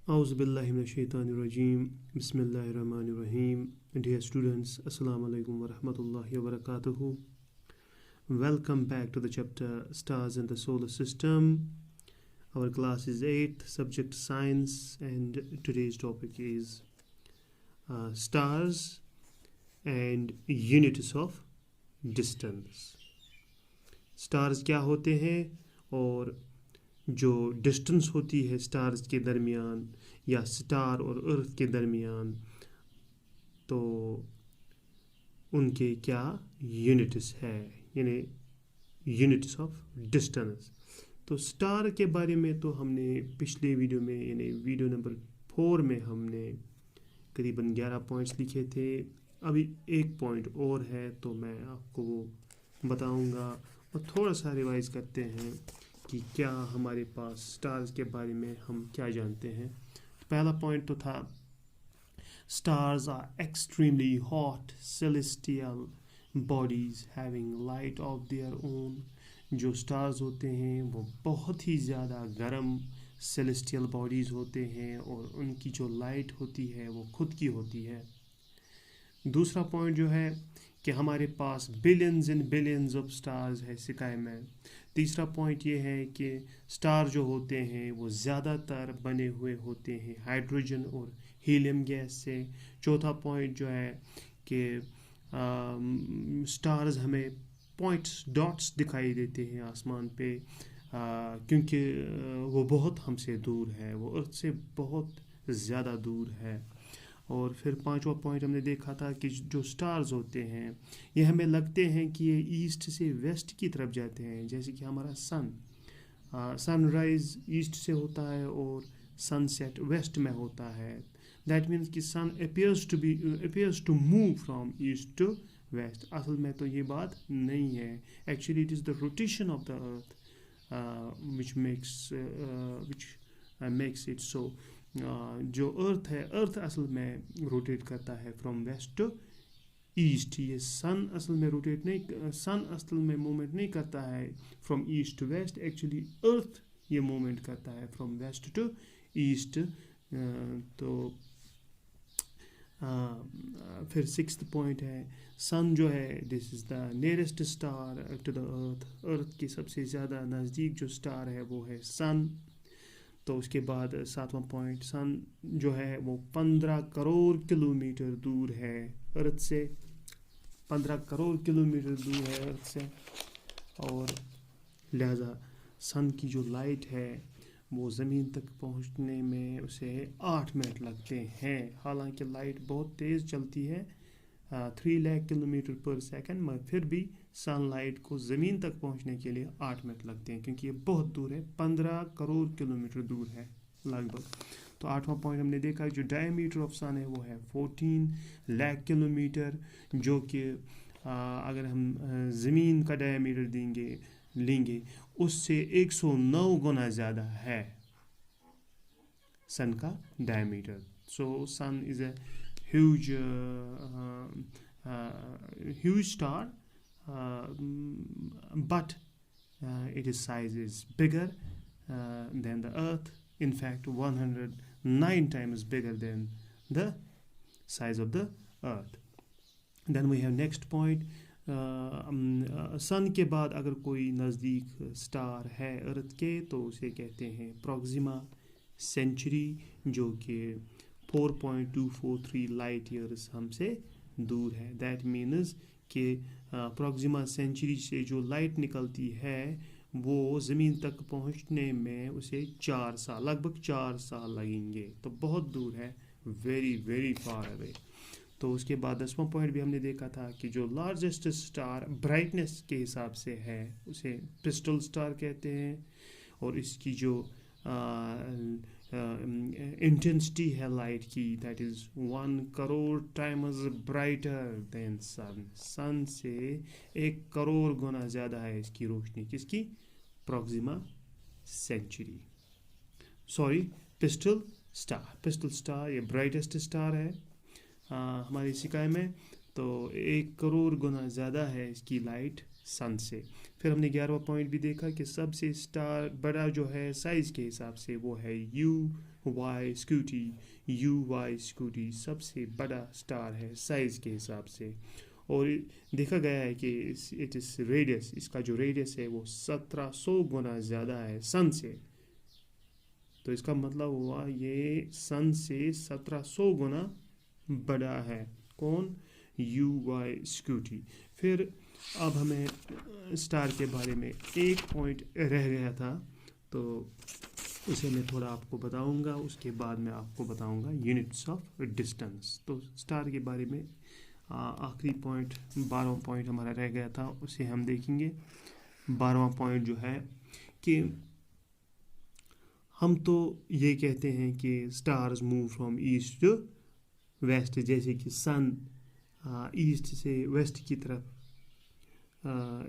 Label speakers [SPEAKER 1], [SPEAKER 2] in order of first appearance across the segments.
[SPEAKER 1] Auzubillahiminash-shaytanir-rajim. Bismillahir-rahmanir-rahim. Dear students, Assalamu alaikum wa rahmatullahi wa barakatuhu. Welcome back to the chapter Stars in the Solar System. Our class is 8th, subject Science, and today's topic is stars and units of distance. Stars क्या होते हैं और जो distance होती है stars के दरमियान या स्टार और अर्थ के दरमियान, तो उनके क्या यूनिट्स है, यानी यूनिट्स ऑफ डिस्टेंस. तो स्टार के बारे में तो हमने पिछले वीडियो में यानी वीडियो नंबर 4 में हमने करीबन 11 पॉइंट्स लिखे थे. अभी एक पॉइंट और है तो मैं आपको वो बताऊंगा और थोड़ा सा रिवाइज करते हैं कि क्या हमारे पास स्टार्स के बारे में हम क्या जानते हैं. पहला पॉइंट तो था stars are extremely hot celestial bodies having light of their own. जो स्टार्स होते हैं वो बहुत ही ज़्यादा गर्म सेलेस्टियल बॉडीज़ होते हैं और उनकी जो लाइट होती है वो खुद की होती है. दूसरा पॉइंट जो है कि हमारे पास billions and billions of stars है स्काई में. तीसरा पॉइंट ये है कि स्टार जो होते हैं वो ज़्यादातर बने हुए होते हैं हाइड्रोजन और हीलियम गैस से. चौथा पॉइंट जो है कि स्टार्स हमें पॉइंट्स डॉट्स दिखाई देते हैं आसमान पे क्योंकि वो बहुत हमसे दूर है, वो अर्थ से बहुत ज़्यादा दूर है. और फिर पांचवा पॉइंट हमने देखा था कि जो स्टार्स होते हैं ये हमें लगते हैं कि ये ईस्ट से वेस्ट की तरफ जाते हैं, जैसे कि हमारा सनराइज ईस्ट से होता है और सनसेट वेस्ट में होता है. दैट मीन्स कि sun appears to move from east to west. असल में तो ये बात नहीं है. Actually it is the rotation of the earth which makes it so. जो अर्थ है, अर्थ असल में रोटेट करता है फ्रॉम वेस्ट टू ईस्ट. ये सन असल में सन असल में मूवमेंट नहीं करता है from east to west. Actually earth ये मूवमेंट करता है फ्रॉम वेस्ट टू ईस्ट. तो फिर सिक्स्थ पॉइंट है सन जो है this is the nearest star to the earth. Earth के सबसे ज़्यादा नज़दीक जो स्टार है वो है सन. तो उसके बाद सातवां पॉइंट सन जो है वो 15 करोड़ किलोमीटर दूर है अर्थ से. 15 करोड़ किलोमीटर दूर है अर्थ से और लिहाजा सन की जो लाइट है वो ज़मीन तक पहुंचने में उसे 8 मिनट लगते हैं. हालांकि लाइट बहुत तेज़ चलती है 3 लाख किलोमीटर पर सेकंड, मगर फिर भी सनलाइट को ज़मीन तक पहुंचने के लिए 8 मिनट लगते हैं क्योंकि ये बहुत दूर है, 15 करोड़ किलोमीटर दूर है लगभग. तो 8वां पॉइंट हमने देखा जो डायमीटर ऑफ सन है वो है 14 लाख किलोमीटर, जो कि अगर हम ज़मीन का डायमीटर लेंगे उससे 109 गुना ज़्यादा है सन का diameter. So sun is a huge star, but its size is bigger than the earth. In fact 109 times bigger than the size of the earth. Then we have next point सन के बाद अगर कोई नज़दीक star है अर्थ के तो उसे कहते हैं प्रॉक्सिमा सेंचुरी, जो कि 4.243 लाइट ईयर्स हमसे दूर है. दैट मीन्स कि प्रॉक्सिमा सेंचुरी से जो लाइट निकलती है वो ज़मीन तक पहुंचने में उसे लगभग 4 साल लगेंगे. तो बहुत दूर है, वेरी वेरी फार अवे. तो उसके बाद 10वां पॉइंट भी हमने देखा था कि जो लार्जेस्ट स्टार ब्राइटनेस के हिसाब से है उसे क्रिस्टल स्टार कहते हैं और इसकी जो इंटेंसिटी है लाइट की that is 1 crore times brighter than sun. Sun से 1 करोड़ गुना ज़्यादा है इसकी रोशनी. किसकी? Proxima centauri, sorry pistol star ये ब्राइटेस्ट स्टार है हमारी स्काई में. तो 1 करोड़ गुना ज़्यादा है इसकी लाइट सन से। फिर हमने 11वां पॉइंट भी देखा कि सबसे स्टार बड़ा जो है साइज़ के हिसाब से वो है यू वाई स्कूटी सबसे बड़ा स्टार है साइज़ के हिसाब से। और देखा गया है कि इट इज़ रेडियस, इसका जो रेडियस है वो 1700 गुना ज़्यादा है सन से। तो इसका मतलब हुआ ये सन से 1700 गुना बड़ा है। कौन? U Y Scuti. फिर अब हमें स्टार के बारे में एक पॉइंट रह गया था, तो उसे मैं थोड़ा आपको बताऊंगा, उसके बाद मैं आपको बताऊंगा यूनिट्स ऑफ डिस्टेंस। तो स्टार के बारे में आखिरी पॉइंट 12वां पॉइंट हमारा रह गया था, उसे हम देखेंगे। 12वां पॉइंट जो है कि हम तो ये कहते हैं कि stars move from east to west, जैसे कि सन ईस्ट से वेस्ट की तरफ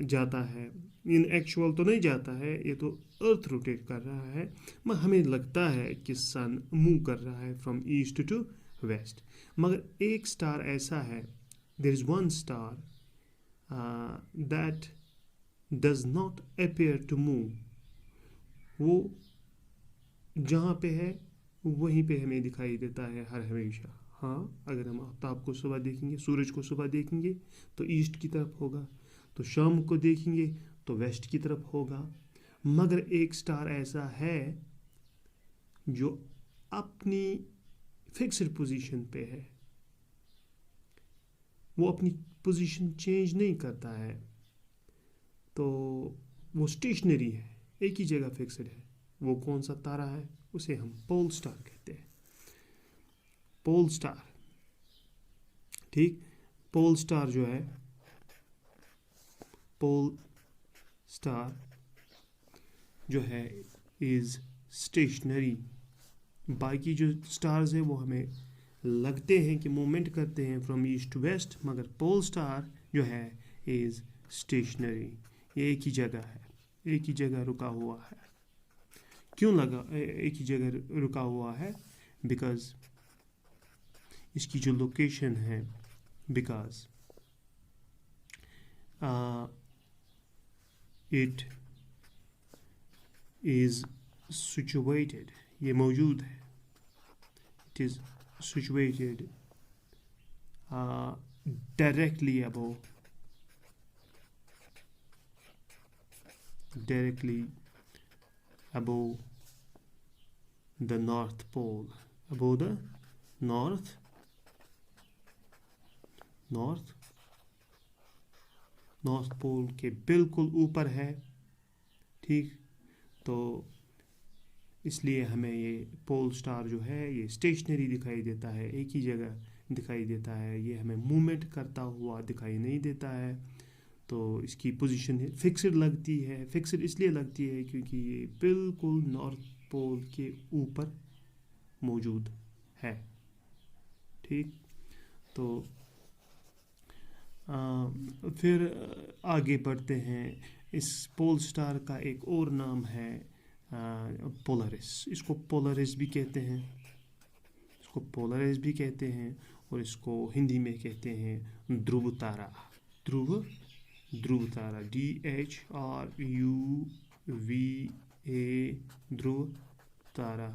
[SPEAKER 1] जाता है। इन एक्चुअल तो नहीं जाता है, ये तो अर्थ रोटेट कर रहा है, मगर हमें लगता है कि सन मूव कर रहा है फ्रॉम ईस्ट टू वेस्ट। मगर एक स्टार ऐसा है, there is one star that does not appear to move. वो जहाँ पे है वहीं पे हमें दिखाई देता है हर हमेशा। हाँ, अगर हम आफ्ताब को सुबह देखेंगे, सूरज को सुबह देखेंगे तो ईस्ट की तरफ होगा, तो शाम को देखेंगे तो वेस्ट की तरफ होगा। मगर एक स्टार ऐसा है जो अपनी फिक्स्ड पोजीशन पे है, वो अपनी पोजीशन चेंज नहीं करता है, तो वो स्टेशनरी है, एक ही जगह फिक्स्ड है। वो कौन सा तारा है? उसे हम पोल स्टार कहते हैं। पोल स्टार, ठीक। पोल स्टार जो है, पोल स्टार जो है इज़ स्टेशनरी। बाकी जो स्टार्स हैं वो हमें लगते हैं कि मूवमेंट करते हैं फ्रॉम ईस्ट टू वेस्ट, मगर पोल स्टार जो है इज़ स्टेशनरी। ये एक ही जगह है, एक ही जगह रुका हुआ है। क्यों लगा एक ही जगह रुका हुआ है? बिकॉज इसकी जो लोकेशन है, बिकॉज इट इज़ सिचुएटेड, ये मौजूद है, it is situated directly above the North Pole, above the North Pole के बिल्कुल ऊपर है, ठीक। तो इसलिए हमें ये पोल स्टार जो है ये स्टेशनरी दिखाई देता है, एक ही जगह दिखाई देता है, ये हमें मूवमेंट करता हुआ दिखाई नहीं देता है। तो इसकी पोजीशन फिक्स्ड लगती है। फिक्स्ड इसलिए लगती है क्योंकि ये बिल्कुल नॉर्थ पोल के ऊपर मौजूद है, ठीक। तो फिर आगे बढ़ते हैं। इस पोल स्टार का एक और नाम है पोलरिस। इसको पोलरिस भी कहते हैं, इसको पोलरिस भी कहते हैं, और इसको हिंदी में कहते हैं ध्रुव तारा। ध्रुव तारा, DHRUVA, ध्रुव तारा।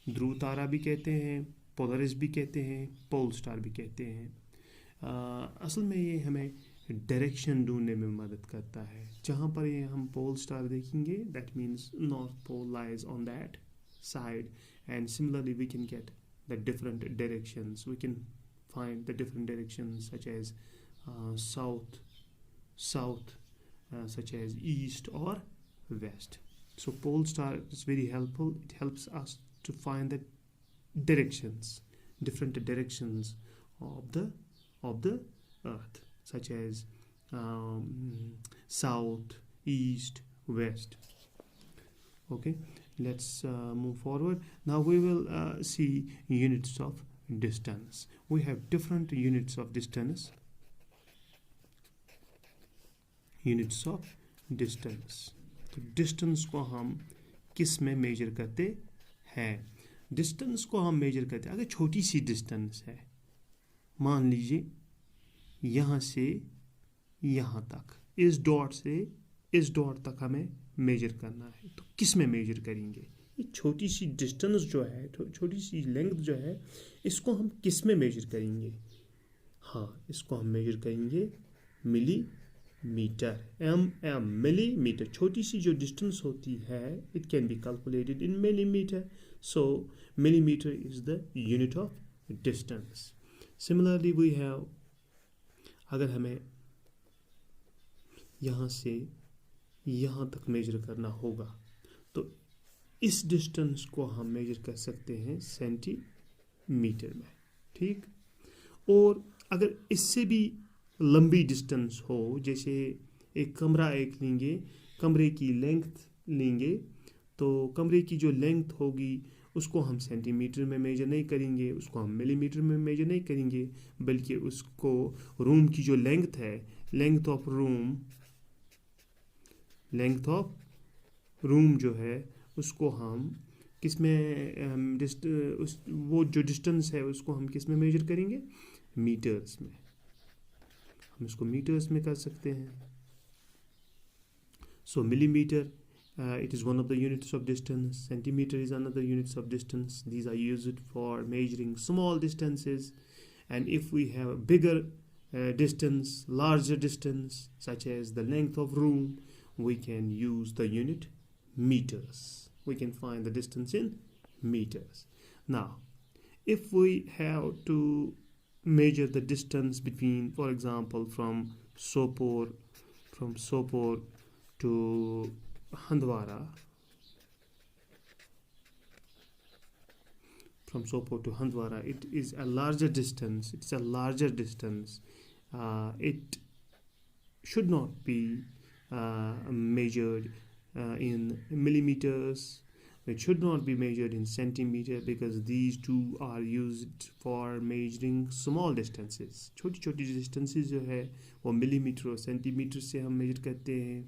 [SPEAKER 1] ध्रुव तारा भी कहते हैं, पोलरिस भी कहते हैं, पोल स्टार भी कहते हैं। असल में ये हमें डायरेक्शन ढूंढने में मदद करता है। जहाँ पर ये हम पोल स्टार देखेंगे, that means north pole lies on that side, and similarly we can get the different directions. We can find the different directions such as south, such as east or west. So pole star is very helpful. It helps us to find the directions, different directions of the earth, such as south, east, west. Okay, let's move forward. Now we will see units of distance. We have different units of distance. Units of distance. तो distance को हम किस में major करते हैं? distance को हम major करते हैं, अगर छोटी सी distance है, मान लीजिए यहाँ से यहाँ तक इस डॉट से इस डॉट तक हमें मेजर करना है, तो किस में मेजर करेंगे? ये छोटी सी डिस्टेंस जो है, छोटी सी लेंथ जो है, इसको हम किस में मेजर करेंगे? हाँ, इसको हम मेजर करेंगे मिलीमीटर, एम मिलीमीटर। छोटी सी जो डिस्टेंस होती है, it can be calculated in millimetre, so millimeter is the unit of distance. Similarly we have, अगर हमें यहाँ से यहाँ तक मेजर करना होगा तो इस डिस्टेंस को हम मेजर कर सकते हैं सेंटीमीटर में, ठीक। और अगर इससे भी लंबी डिस्टेंस हो, जैसे एक कमरा एक लेंगे, कमरे की लेंथ लेंगे, तो कमरे की जो लेंथ होगी उसको हम सेंटीमीटर में मेजर नहीं करेंगे, उसको हम मिलीमीटर में मेजर नहीं करेंगे, बल्कि उसको रूम की जो लेंथ है, लेंथ ऑफ रूम जो है उसको हम किस में वो जो डिस्टेंस है उसको हम किस में मेजर करेंगे? मीटर्स में। हम इसको मीटर्स में कर सकते हैं। सो millimetre, it is one of the units of distance. Centimeter is another units of distance. These are used for measuring small distances, and if we have a bigger distance, larger distance, such as the length of room, we can use the unit meters. We can find the distance in meters. Now, if we have to measure the distance between, for example, from Sopore to Handwara, from Sopore to Handwara, it is a larger distance. It's a larger distance. It should not be measured in millimeters. It should not be measured in centimeter, because these two are used for measuring small distances. छोटी छोटी distances जो है वो millimetre और centimetre से हम major करते हैं।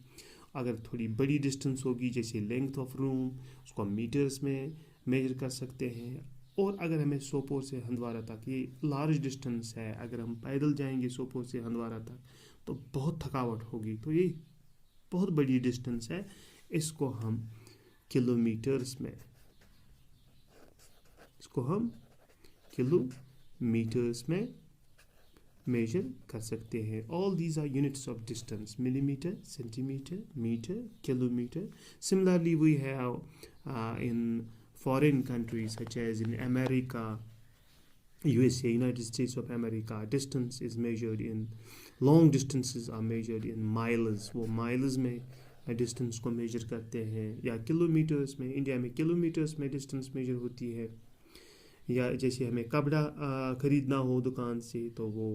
[SPEAKER 1] अगर थोड़ी बड़ी डिस्टेंस होगी, जैसे लेंथ ऑफ रूम, उसको हम मीटर्स में मेजर कर सकते हैं। और अगर हमें सोपोर से हंदवारा तक, ये लार्ज डिस्टेंस है, अगर हम पैदल जाएंगे सोपोर से हंदवारा तक तो बहुत थकावट होगी, तो ये बहुत बड़ी डिस्टेंस है, इसको हम किलोमीटर्स में मेजर कर सकते हैं। All these are units of distance: millimetre, centimetre, metre, kilometre. Similarly we have in foreign countries such as in America, USA, United States of America, distance is measured in, long distances are measured in miles. वो miles में distance को measure करते हैं, या kilometres में, India में kilometres में distance measure होती है। या जैसे हमें कपड़ा ख़रीदना हो दुकान से, तो वो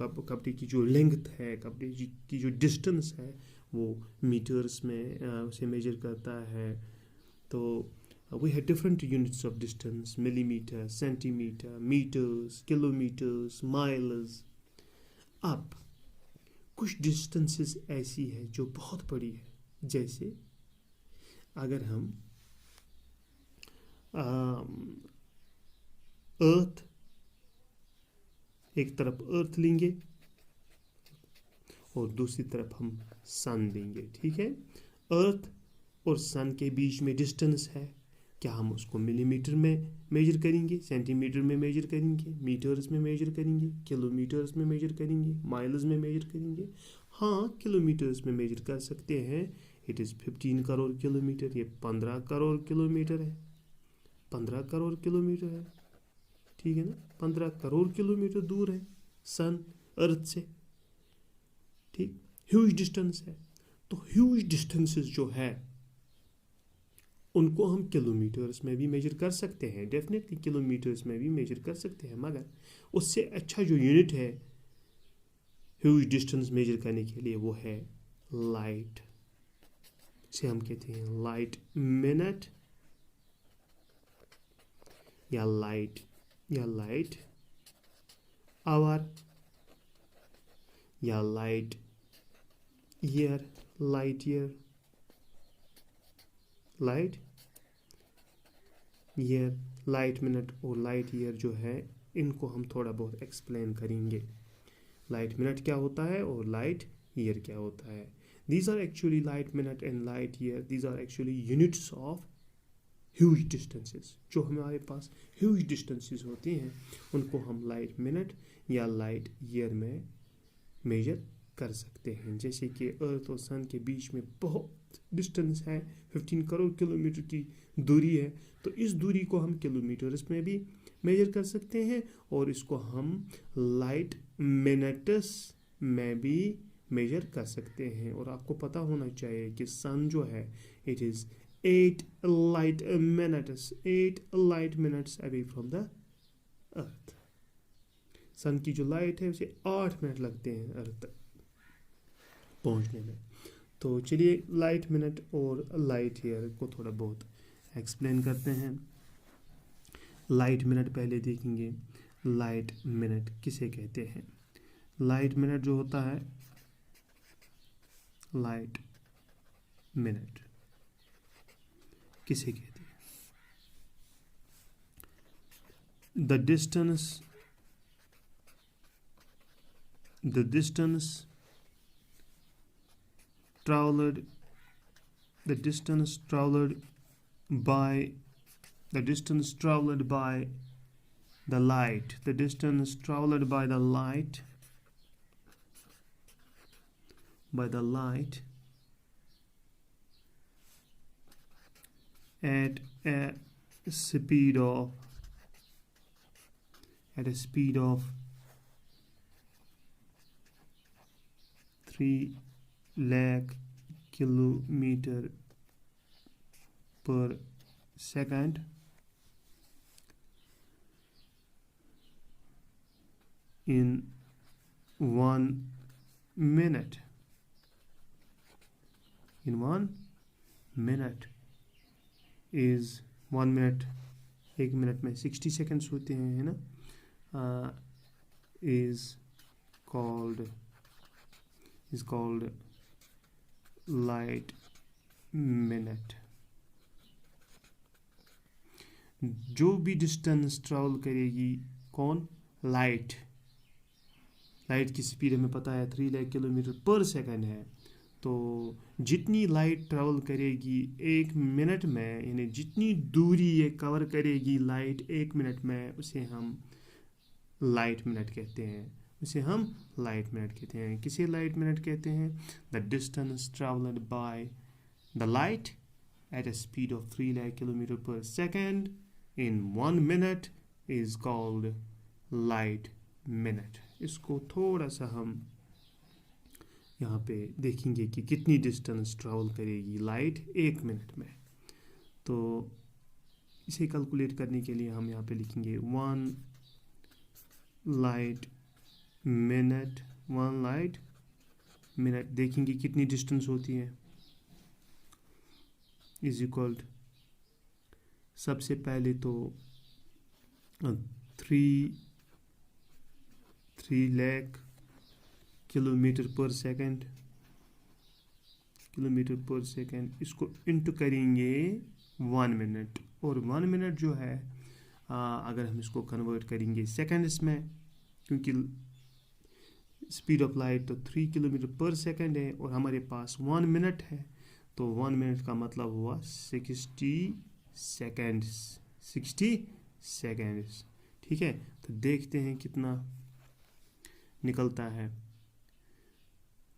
[SPEAKER 1] कपड़े की जो लेंथ है, कपड़े की जो डिस्टेंस है, वो मीटर्स में उसे मेजर करता है। तो we have different units of distance: millimeter, centimeter, meters, kilometers, miles. अब कुछ distances ऐसी है जो बहुत बड़ी है, जैसे अगर हम अर्थ, एक तरफ अर्थ लेंगे और दूसरी तरफ हम सन लेंगे, ठीक है। अर्थ और सन के बीच में डिस्टेंस है, क्या हम उसको मिलीमीटर में मेजर करेंगे, सेंटीमीटर में मेजर करेंगे, मीटर्स में मेजर करेंगे, किलोमीटर्स में मेजर करेंगे, माइल्स में मेजर करेंगे? हाँ, किलोमीटर्स में मेजर कर सकते हैं। इट इज़ 15 करोड़ किलोमीटर, ये 15 करोड़ किलोमीटर है, 15 करोड़ किलोमीटर है, ठीक है ना। 15 करोड़ किलोमीटर दूर है सन अर्थ से, ठीक। ह्यूज डिस्टेंस है। तो ह्यूज डिस्टेंसेस जो है उनको हम किलोमीटर्स में भी मेजर कर सकते हैं, डेफिनेटली किलोमीटर्स में भी मेजर कर सकते हैं, मगर उससे अच्छा जो यूनिट है ह्यूज डिस्टेंस मेजर करने के लिए वो है लाइट। से हम कहते हैं लाइट मिनट, या लाइट आवर, या light year, light year, light year, light minute और लाइट ईयर जो है, इनको हम थोड़ा बहुत एक्सप्लेन करेंगे। लाइट मिनट क्या होता है और लाइट ईयर क्या होता है. These are actually light minute and light year. These are actually units of huge distances. जो हमारे पास huge distances होती हैं उनको हम लाइट मिनट या लाइट ईयर में मेजर कर सकते हैं. जैसे कि अर्थ और सन के बीच में बहुत डिस्टेंस है, 15 करोड़ किलोमीटर की दूरी है, तो इस दूरी को हम किलोमीटर्स में भी मेजर कर सकते हैं और इसको हम लाइट मिनट्स में भी मेजर कर सकते हैं. और आपको पता होना चाहिए कि सन जो है it is 8 light minutes away from the earth. सन की जो लाइट है उसे 8 मिनट लगते हैं अर्थ तक पहुंचने में. तो चलिए लाइट मिनट और लाइट ईयर को थोड़ा बहुत एक्सप्लेन करते हैं. लाइट मिनट पहले देखेंगे. लाइट मिनट किसे कहते हैं? लाइट मिनट जो होता है, लाइट मिनट किसे कहते हैं? The distance traveled by the light at a speed of 3 lakh kilometer per second in 1 minute. In 1 minute is 1 minute, 1 minute में 60 सेकेंड्स होते हैं, है ना. is called light minute. जो भी डिस्टेंस ट्रैवल करेगी कौन? लाइट की स्पीड हमें पता है 3 लाख किलोमीटर पर सेकंड है. तो जितनी लाइट ट्रैवल करेगी 1 मिनट में, यानी जितनी दूरी ये कवर करेगी लाइट 1 मिनट में, उसे हम लाइट मिनट कहते हैं. किसे लाइट मिनट कहते हैं? The distance travelled by the light at a speed of 3 lakh kilometre per second in 1 minute is called light minute. इसको थोड़ा सा हम यहाँ पे देखेंगे कि कितनी डिस्टेंस ट्रैवल करेगी लाइट 1 मिनट में. तो इसे कैलकुलेट करने के लिए हम यहाँ पे लिखेंगे 1 लाइट मिनट. देखेंगे कितनी डिस्टेंस होती है. इज इक्वल सबसे पहले तो 3 लाख किलोमीटर पर सेकेंड इसको इंटू करेंगे 1 मिनट. और 1 मिनट जो है अगर हम इसको कन्वर्ट करेंगे सेकेंड्स में, क्योंकि स्पीड ऑफ लाइट तो 3 किलोमीटर पर सेकेंड है और हमारे पास 1 मिनट है, तो 1 मिनट का मतलब हुआ 60 सेकेंड्स. ठीक है, तो देखते हैं कितना निकलता है.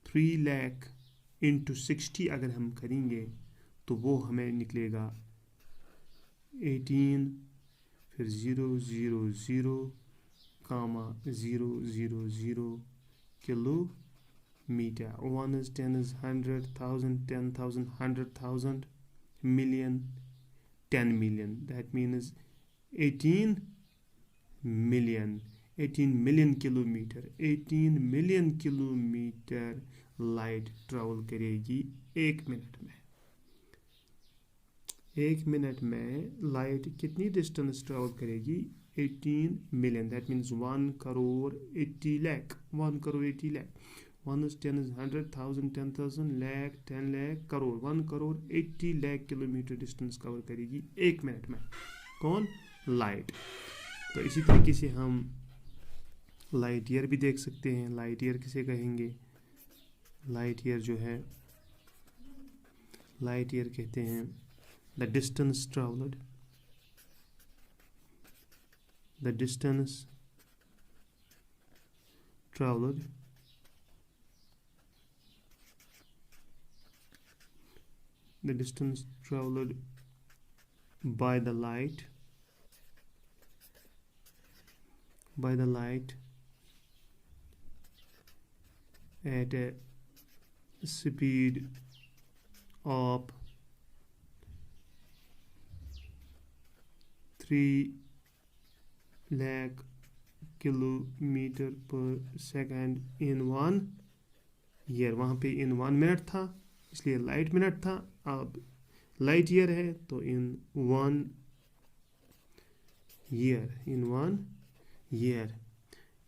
[SPEAKER 1] 3 लाख इंटू 60 अगर हम करेंगे तो वो हमें निकलेगा 18 फिर 000 kilometer. 1 is 10 is 100,000, 10,000, 100,000, million, 10 million. That means 18 million kilometer. 18 million kilometer light travel करेगी 1 मिनट में. 1 मिनट में लाइट कितनी डिस्टेंस ट्रैवल करेगी? 18 million. That means 1 crore 80 lakh. 1 crore 80 lakh. 1 is 10 is 100,000, 10,000, lakh, 10 lakh, crore. 1 crore 80 lakh kilometre distance cover करेगी 1 minute में. कौन? Light. तो इसी तरीके से हम लाइट ईयर भी देख सकते हैं. लाइट ईयर किसे कहेंगे? लाइट ईयर जो है, लाइट ईयर कहते हैं the distance travelled, the distance travelled the distance traveled by the light at a speed of 3 lakh kilometre per second in 1 year. वहाँ पे इन 1 मिनट था इसलिए लाइट मिनट था, अब लाइट ईयर है तो in 1 year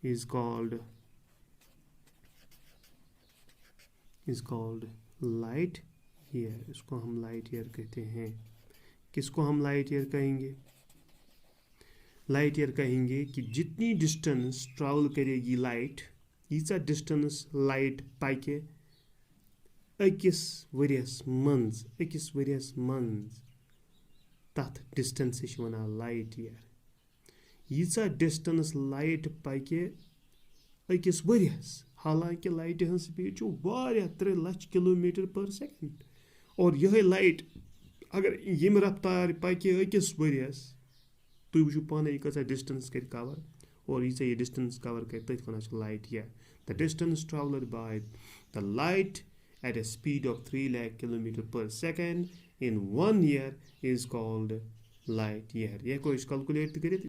[SPEAKER 1] is called light year. इसको हम लाइट ईयर कहते हैं। किसको हम लाइट ईयर कहेंगे? लाइट ईयर कहेंगे कि जितनी डिस्टेंस ट्रैवल करेगी लाइट, यीचा डिस्टेंस लाइट पाके अकिस वरियस मंज तथ डिस्टेंस वनान लाइट ईयर। यीचा डिस्टेंस लाइट पाके अकिस वरियस, हालांकि लाइट हन speed 3 lakh kilometre per second, और यह लाइट अगर यम रफ्तार पाके अकिस वरियस, तुम वो पाने यह कसा डिस्टेंस कर कवर, और यह डिस्टेंस कवर कर तथ one light year. The distance travelled by the light at a speed of 3 lakh kilometer per second in 1 year is called light year। यह को कैलकुलेट करें